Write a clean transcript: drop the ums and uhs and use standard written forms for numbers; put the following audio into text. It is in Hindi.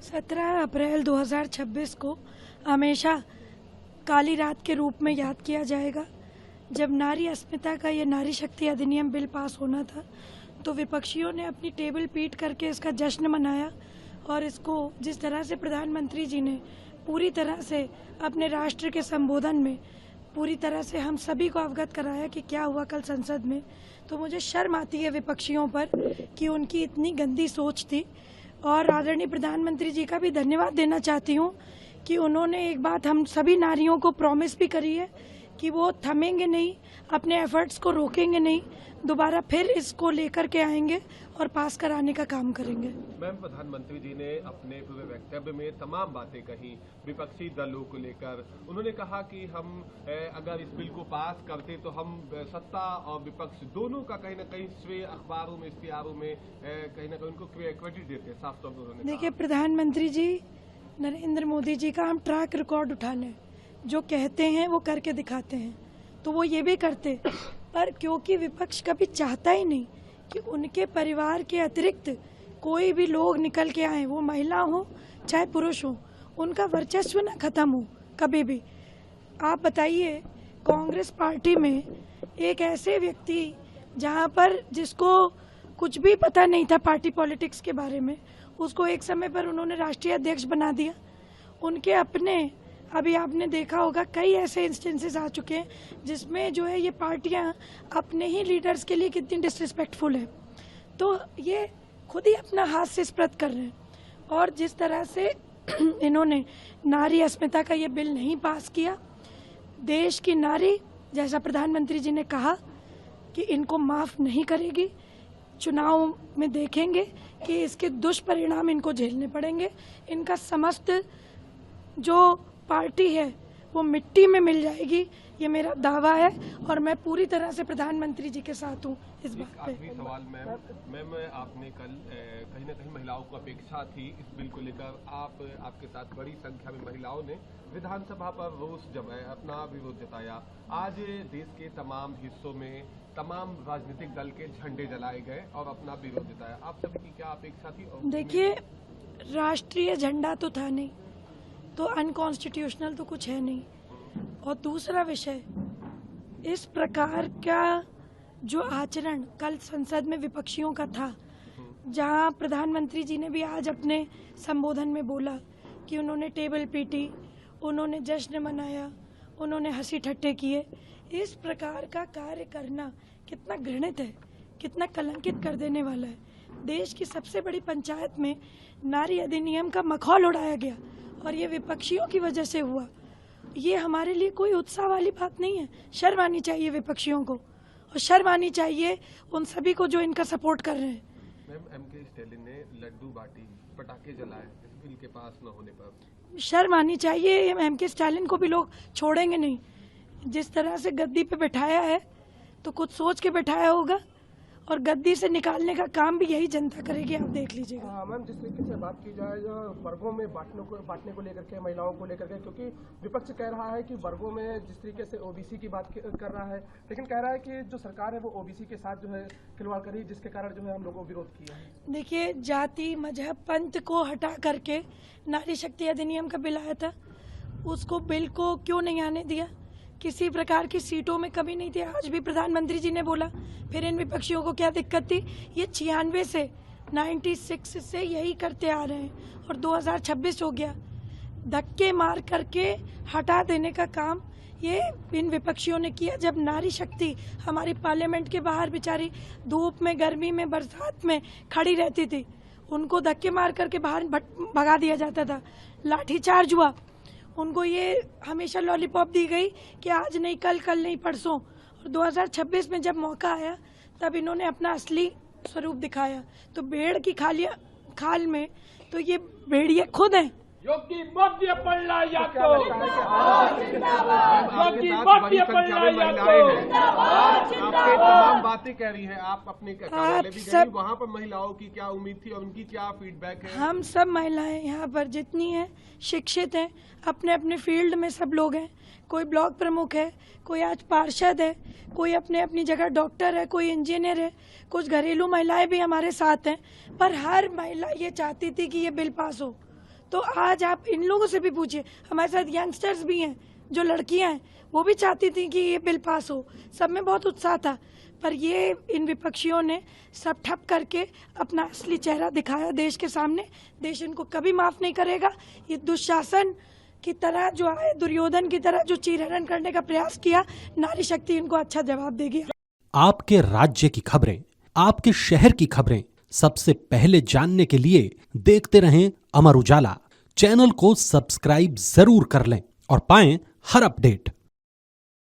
17 अप्रैल 2026 को हमेशा काली रात के रूप में याद किया जाएगा। जब नारी अस्मिता का ये नारी शक्ति अधिनियम बिल पास होना था तो विपक्षियों ने अपनी टेबल पीट करके इसका जश्न मनाया और इसको जिस तरह से प्रधानमंत्री जी ने पूरी तरह से अपने राष्ट्र के संबोधन में पूरी तरह से हम सभी को अवगत कराया कि क्या हुआ कल संसद में, तो मुझे शर्म आती है विपक्षियों पर कि उनकी इतनी गंदी सोच थी। और आदरणीय प्रधानमंत्री जी का भी धन्यवाद देना चाहती हूँ कि उन्होंने एक बात हम सभी नारियों को प्रॉमिस भी करी है कि वो थमेंगे नहीं, अपने एफर्ट्स को रोकेंगे नहीं, दोबारा फिर इसको लेकर के आएंगे और पास कराने का काम करेंगे। मैम, प्रधानमंत्री जी ने अपने पूरे वक्तव्य में तमाम बातें कही विपक्षी दलों को लेकर। उन्होंने कहा कि हम अगर इस बिल को पास करते तो हम सत्ता और विपक्ष दोनों का कहीं ना कहीं श्रेय अखबारों में, इश्तिहारों में कहीं ना कहीं उनको क्रेडिट देते हैं। साफ तौर पर उन्होंने देखिए, प्रधानमंत्री जी नरेंद्र मोदी जी का हम ट्रैक रिकॉर्ड उठा लें, जो कहते हैं वो करके दिखाते हैं, तो वो ये भी करते, पर क्योंकि विपक्ष कभी चाहता ही नहीं कि उनके परिवार के अतिरिक्त कोई भी लोग निकल के आए, वो महिला हो चाहे पुरुष हो, उनका वर्चस्व न खत्म हो कभी भी। आप बताइए, कांग्रेस पार्टी में एक ऐसे व्यक्ति जहां पर जिसको कुछ भी पता नहीं था पार्टी पॉलिटिक्स के बारे में, उसको एक समय पर उन्होंने राष्ट्रीय अध्यक्ष बना दिया। उनके अपने, अभी आपने देखा होगा कई ऐसे इंस्टेंसेस आ चुके हैं जिसमें जो है ये पार्टियां अपने ही लीडर्स के लिए कितनी डिसरिस्पेक्टफुल है, तो ये खुद ही अपना हाथ से स्प्रद कर रहे हैं। और जिस तरह से इन्होंने नारी अस्मिता का ये बिल नहीं पास किया, देश की नारी, जैसा प्रधानमंत्री जी ने कहा कि इनको माफ नहीं करेगी, चुनाव में देखेंगे कि इसके दुष्परिणाम इनको झेलने पड़ेंगे। इनका समस्त जो पार्टी है वो मिट्टी में मिल जाएगी, ये मेरा दावा है और मैं पूरी तरह से प्रधानमंत्री जी के साथ हूँ इस बात पे। आखिरी सवाल मैम, आपने कल कहीं ना कहीं महिलाओं को अपेक्षा थी इस बिल को लेकर, आपके साथ बड़ी संख्या में महिलाओं ने विधानसभा पर रोष जमाया, अपना विरोध जताया। आज देश के तमाम हिस्सों में तमाम राजनीतिक दल के झंडे जलाए गए और अपना विरोध जताया। आप सभी की क्या अपेक्षा थी? देखिए, राष्ट्रीय झंडा तो था नहीं, तो अनकॉन्स्टिट्यूशनल तो कुछ है नहीं। और दूसरा विषय, इस प्रकार का जो आचरण कल संसद में विपक्षियों का था, जहां प्रधानमंत्री जी ने भी आज अपने संबोधन में बोला कि उन्होंने टेबल पीटी, उन्होंने जश्न मनाया, उन्होंने हंसी ठट्टे किए, इस प्रकार का कार्य करना कितना घृणित है, कितना कलंकित कर देने वाला है। देश की सबसे बड़ी पंचायत में नारी अधिनियम का मखौल उड़ाया गया और ये विपक्षियों की वजह से हुआ। ये हमारे लिए कोई उत्साह वाली बात नहीं है। शर्म आनी चाहिए विपक्षियों को और शर्म आनी चाहिए उन सभी को जो इनका सपोर्ट कर रहे हैं। मैम, एमके स्टालिन ने लड्डू बांटी, पटाखे जलाए इस बिल के पास न होने पर। शर्म आनी चाहिए। एमके स्टालिन को भी लोग छोड़ेंगे नहीं। जिस तरह से गद्दी पे बैठाया है तो कुछ सोच के बैठाया होगा और गद्दी से निकालने का काम भी यही जनता करेगी, आप देख लीजिएगा। हाँ मैम, जिस तरीके से बात की जाए वर्गों में बांटने को लेकर के, महिलाओं को लेकर के, क्योंकि विपक्ष कह रहा है कि वर्गों में जिस तरीके से ओबीसी की बात कर रहा है, लेकिन कह रहा है कि जो सरकार है वो ओबीसी के साथ जो है खिलवाड़ करी, जिसके कारण जो है हम लोगों को विरोध किया है। देखिए, जाति, मजहब, पंथ को हटा करके नारी शक्ति अधिनियम का बिल आया था, उसको बिल को क्यों नहीं आने दिया? किसी प्रकार की सीटों में कमी नहीं थी। आज भी प्रधानमंत्री जी ने बोला, फिर इन विपक्षियों को क्या दिक्कत थी? ये 96 से 96 से यही करते आ रहे हैं और 2026 हो गया। धक्के मार करके हटा देने का काम ये इन विपक्षियों ने किया। जब नारी शक्ति हमारी पार्लियामेंट के बाहर बेचारी धूप में, गर्मी में, बरसात में खड़ी रहती थी, उनको धक्के मार करके बाहर भगा दिया जाता था, लाठीचार्ज हुआ, उनको ये हमेशा लॉलीपॉप दी गई कि आज नहीं कल, कल नहीं परसों। और 2026 में जब मौका आया तब इन्होंने अपना असली स्वरूप दिखाया। तो भेड़ की खाल में तो ये भेड़िए खुद हैं। योगी मध्य पड़ना या तो योगी मध्य पड़ना या तो आपके तमाम बातें कह रही हैं। आप अपने कार्यालय भी गई, वहाँ पर महिलाओं की क्या उम्मीद थी और उनकी क्या फीडबैक है? हम सब महिलाएं यहाँ पर जितनी हैं शिक्षित हैं, अपने अपने फील्ड में सब लोग हैं। कोई ब्लॉक प्रमुख है, कोई आज पार्षद है, कोई अपने अपनी जगह डॉक्टर है, कोई इंजीनियर है, कुछ घरेलू महिलाएं भी हमारे साथ हैं। पर हर महिला ये चाहती थी कि ये बिल पास हो। तो आज आप इन लोगों से भी पूछिए, हमारे साथ यंगस्टर्स भी हैं, जो लड़कियां हैं, वो भी चाहती थी कि ये बिल पास हो, सब में बहुत उत्साह था, पर ये इन विपक्षियों ने सब ठप करके अपना असली चेहरा दिखाया देश के सामने। देश इनको कभी माफ नहीं करेगा। ये दुशासन की तरह जो आए, दुर्योधन की तरह जो चीरहरण करने का प्रयास किया, नारी शक्ति इनको अच्छा जवाब देगी। आपके राज्य की खबरें, आपके शहर की खबरें सबसे पहले जानने के लिए देखते रहें अमर उजाला। चैनल को सब्सक्राइब जरूर कर लें और पाएं हर अपडेट।